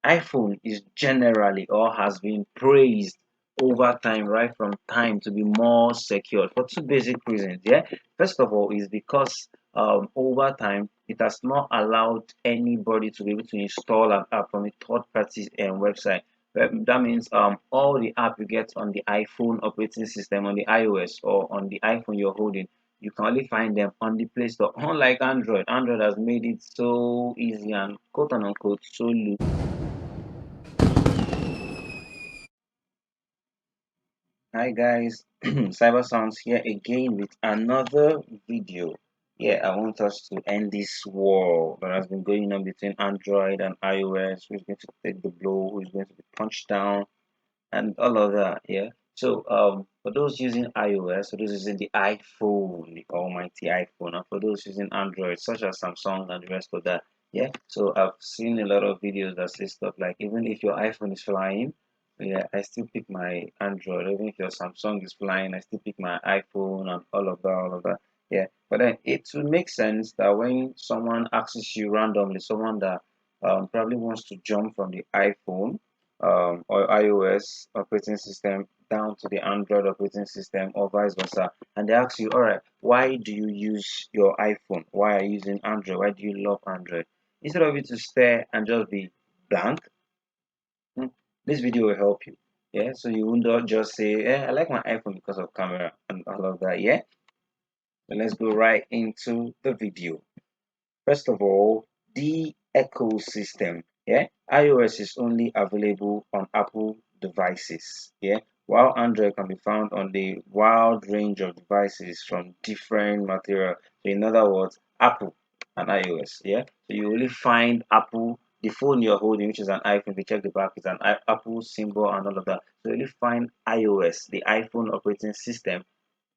iPhone is generally or has been praised over time, right from time, to be more secure for two basic reasons. Yeah, first of all is because over time it has not allowed anybody to be able to install an app from a third party website. That means all the app you get on the iPhone operating system, on the iOS or on the iPhone you're holding, you can only find them on the Play Store. Unlike Android, Android has made it so easy and quote unquote so loose. Hi guys, Cyber Sounds here again with another video. Yeah, I want us to end this war that has been going on between Android and iOS. Who's going to take the blow? Who's going to be punched down? And all of that. Yeah. So for those using iOS, for those using the iPhone, the almighty iPhone, and for those using Android, such as Samsung and the rest of that. Yeah. So I've seen a lot of videos that say stuff like even if your iPhone is flying, yeah, I still pick my Android. Even if your Samsung is flying, I still pick my iPhone and all of that. Yeah. But then it will make sense that when someone asks you randomly, someone that probably wants to jump from the iPhone or iOS operating system down to the Android operating system or vice versa, and they ask you, all right, why do you use your iPhone? Why are you using Android? Why do you love Android? Instead of you to stare and just be blank, hmm, this video will help you. Yeah, so you will not just say, I like my iPhone because of camera and all of that. Yeah, so let's go right into the video. First of all, the ecosystem. Yeah, iOS is only available on Apple devices. Yeah, while Android can be found on the wide range of devices from different material. So in other words, Apple and iOS. Yeah, so you only find Apple. The phone you're holding, which is an iPhone, if you check the back, it's an Apple symbol and all of that. So you only find iOS, the iPhone operating system,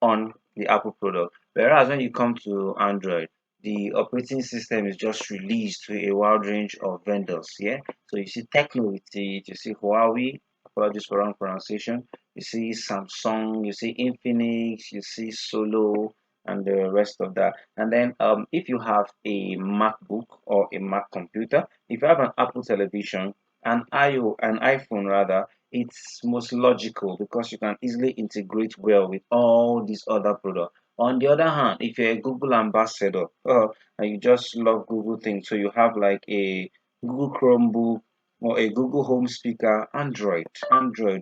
on the Apple product. Whereas when you come to Android, the operating system is just released to a wide range of vendors. Yeah, so you see Techno with it, you see Huawei, apologies for wrong pronunciation, you see Samsung, you see Infinix, you see Solo, and the rest of that. And then if you have a MacBook or a Mac computer, if you have an Apple television, an iPhone rather, it's most logical because you can easily integrate well with all these other products. On the other hand, if you're a Google ambassador and you just love Google things, so you have like a Google Chromebook or a Google Home speaker, Android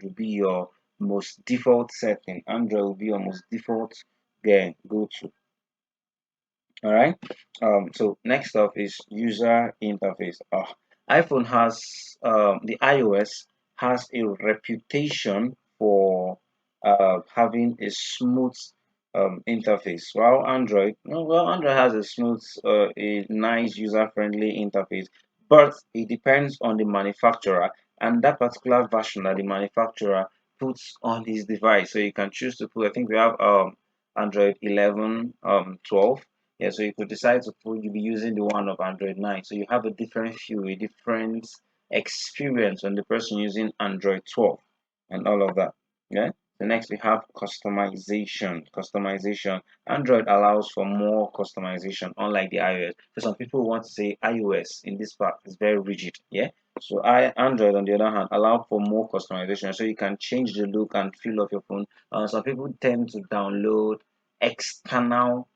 will be your most default setting. Android will be your most default go to. All right. So next up is user interface. iPhone has the iOS has a reputation for having a smooth interface, while Android, no, well, Android has a smooth, a nice user-friendly interface, but it depends on the manufacturer and that particular version that the manufacturer puts on his device. So you can choose to put. I think we have Android 11, 12. Yeah, so you could decide to put you be using the one of Android 9. So you have a different feel, a different experience on the person using Android 12 and all of that. Yeah. So next we have customization. Customization. Android allows for more customization, unlike the iOS. So some people want to say iOS in this part is very rigid. Yeah. So Android on the other hand allow for more customization. So you can change the look and feel of your phone. Some people tend to download external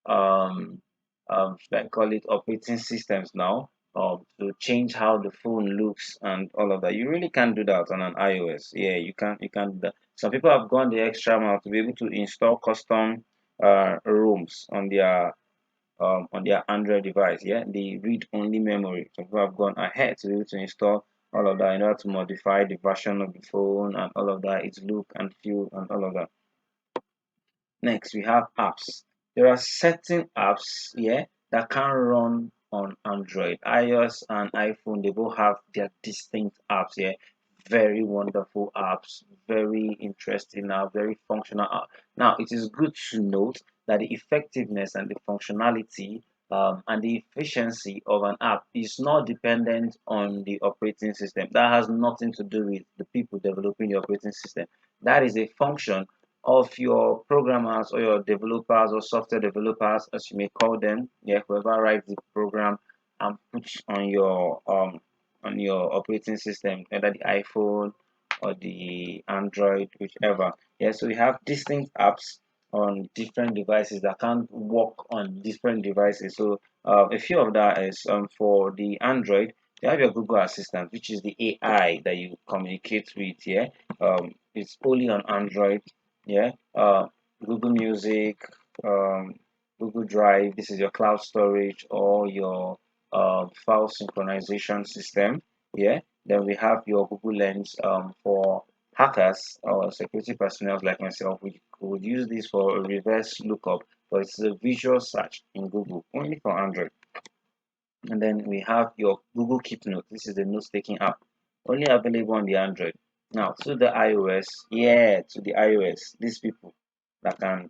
like call it operating systems now to change how the phone looks and all of that. You really can't do that on an iOS. Yeah, you can't do that. Some people have gone the extra mile to be able to install custom ROMs on their Android device. Yeah, the read only memory. Some people have gone ahead to be able to install all of that in order to modify the version of the phone and all of that, its look and feel and all of that. Next, we have apps. There are certain apps, yeah, that can run on Android. iOS and iPhone, they both have their distinct apps, yeah. Very wonderful apps, very interesting app, very functional app. Now, it is good to note that the effectiveness and the functionality and the efficiency of an app is not dependent on the operating system. That has nothing to do with the people developing the operating system. That is a function of your programmers or your developers or software developers, as you may call them. Yeah, whoever writes the program and puts on your on your operating system, either the iPhone or the Android, whichever. Yeah, so we have distinct apps on different devices that can work on different devices. So a few of that is for the Android, you have your Google Assistant, which is the AI that you communicate with. Yeah, it's only on Android. Yeah, Google Music, um, Google Drive. This is your cloud storage or your file synchronization system. Yeah. Then we have your Google Lens for hackers or security personnel like myself. We could use this for a reverse lookup, but it's a visual search in Google only for Android. And then we have your Google Keep Note. This is the note-taking app, only available on the Android. Now to the iOS, yeah, to the iOS. These people that can,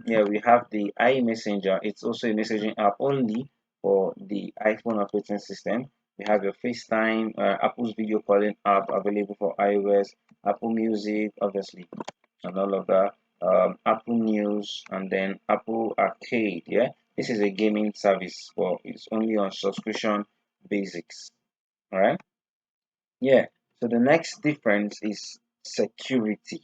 yeah, we have the iMessenger. It's also a messaging app only for the iPhone operating system. We have your FaceTime, Apple's video calling app available for iOS, Apple Music, obviously, and all of that. Apple News, and then Apple Arcade. Yeah, this is a gaming service, but it's only on subscription basics. All right. Yeah. So the next difference is security.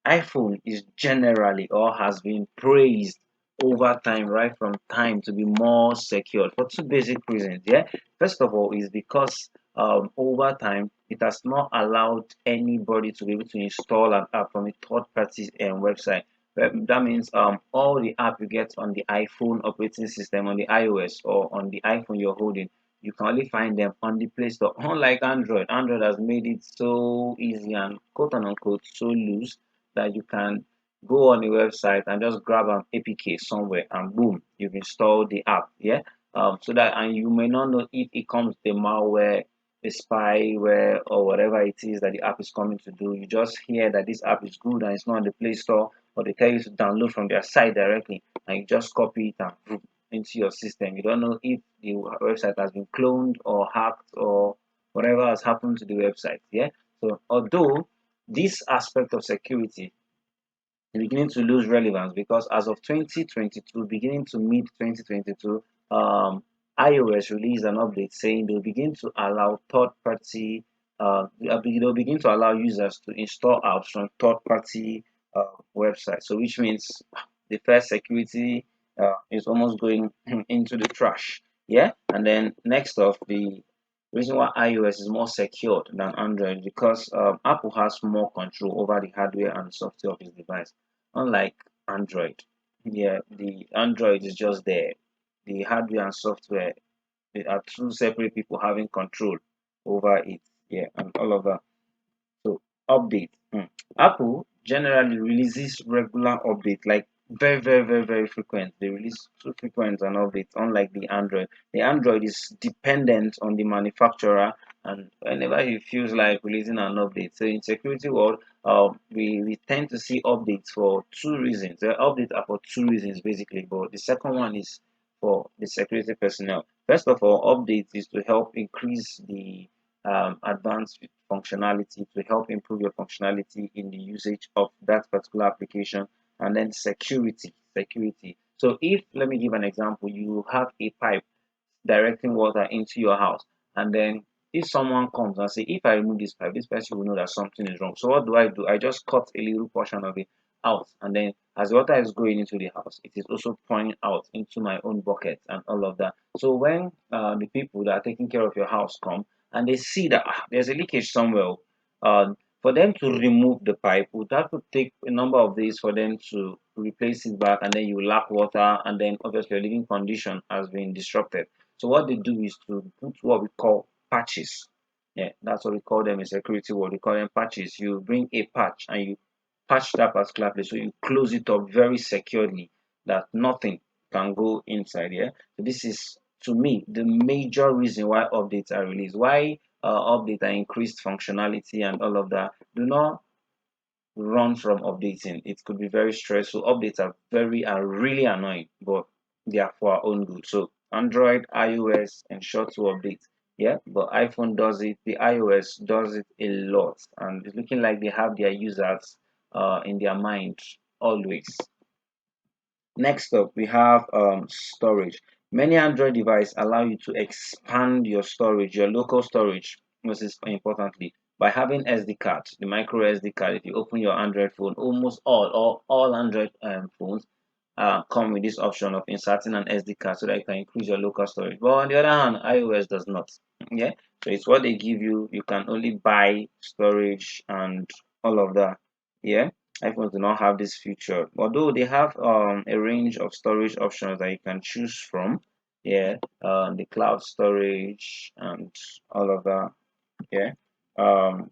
iPhone is generally or has been praised over time, right from time, to be more secure for two basic reasons. Yeah. First of all, is because over time it has not allowed anybody to be able to install an app from a third party website. That means all the app you get on the iPhone operating system, on the iOS or on the iPhone you're holding, you can only find them on the Play Store. Unlike Android, Android has made it so easy and quote unquote so loose that you can go on the website and just grab an APK somewhere and boom, you've installed the app. Yeah. So that, and you may not know if it comes with a malware, a spyware, or whatever it is that the app is coming to do. You just hear that this app is good and it's not on the Play Store, or they tell you to download from their site directly, and you just copy it and boom, into your system. You don't know if the website has been cloned or hacked or whatever has happened to the website. Yeah. So although this aspect of security beginning to lose relevance, because as of 2022, beginning to mid 2022, iOS released an update saying they'll begin to allow third party, they'll begin to allow users to install apps from third party websites. So, which means the first security is almost going into the trash. Yeah. And then next off, the reason why iOS is more secured than Android, because Apple has more control over the hardware and software of its device, unlike Android. Yeah, the Android is just there. The hardware and software, they are two separate people having control over it. Yeah, and all of that. So update. Apple generally releases regular update, like very frequent. They release too frequent an update, unlike the Android. The Android is dependent on the manufacturer, and whenever he feels like releasing an update. So in security world, we tend to see updates for two reasons. The updates are for two reasons basically, but the second one is for the security personnel. First of all, updates is to help increase the advanced functionality, to help improve your functionality in the usage of that particular application. And then security. So if, let me give an example, you have a pipe directing water into your house, and then if someone comes and say, if I remove this pipe, this person will know that something is wrong. So what do? I just cut a little portion of it out, and then as the water is going into the house, it is also pouring out into my own bucket and all of that. So when the people that are taking care of your house come and they see that there's a leakage somewhere, for them to remove the pipe would have to take a number of days for them to replace it back, and then you lack water, and then obviously your living condition has been disrupted. So what they do is to put what we call patches. Yeah, that's what we call them in security world. We call them patches. You bring a patch and you patch that particular place, so you close it up very securely that nothing can go inside. Yeah. So this is, to me, the major reason why updates are released. Why update and increased functionality and all of that. Do not run from updating. It could be very stressful. Updates are really annoying, but they are for our own good. So Android, iOS ensure to update. Yeah, but iPhone does it. The iOS does it a lot, and it's looking like they have their users in their mind always. Next up, we have storage. Many Android devices allow you to expand your storage, your local storage, most importantly, by having SD card, the micro SD card. If you open your Android phone, almost all Android phones come with this option of inserting an SD card so that you can increase your local storage. But on the other hand, iOS does not. Yeah, so it's what they give you. You can only buy storage and all of that. Yeah, iPhones do not have this feature, although they have a range of storage options that you can choose from. Yeah, the cloud storage and all of that. Yeah, um,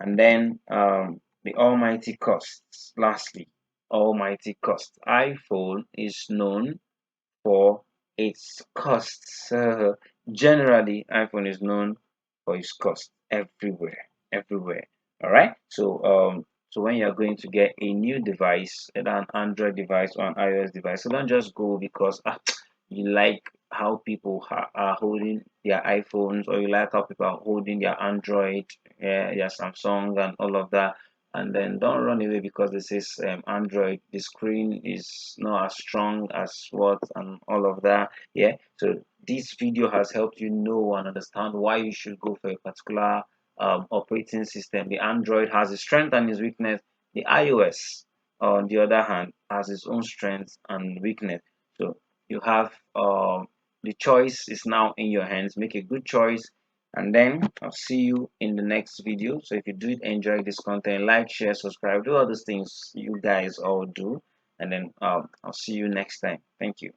and then the almighty costs. Lastly, almighty cost. iPhone is known for its costs. Generally, iPhone is known for its cost everywhere, everywhere. All right. So when you're going to get a new device, either an Android device or an iOS device, so don't just go because you like how people are holding their iPhones, or you like how people are holding their Android, their Samsung, and all of that. And then don't run away because this is Android, the screen is not as strong as what and all of that. Yeah, so this video has helped you know and understand why you should go for a particular operating system. The Android has its strength and its weakness. The iOS, on the other hand, has its own strengths and weakness. So you have the choice is now in your hands. Make a good choice, and then I'll see you in the next video. So if you did enjoy this content, like, share, subscribe, do all those things you guys all do, and then I'll see you next time. Thank you.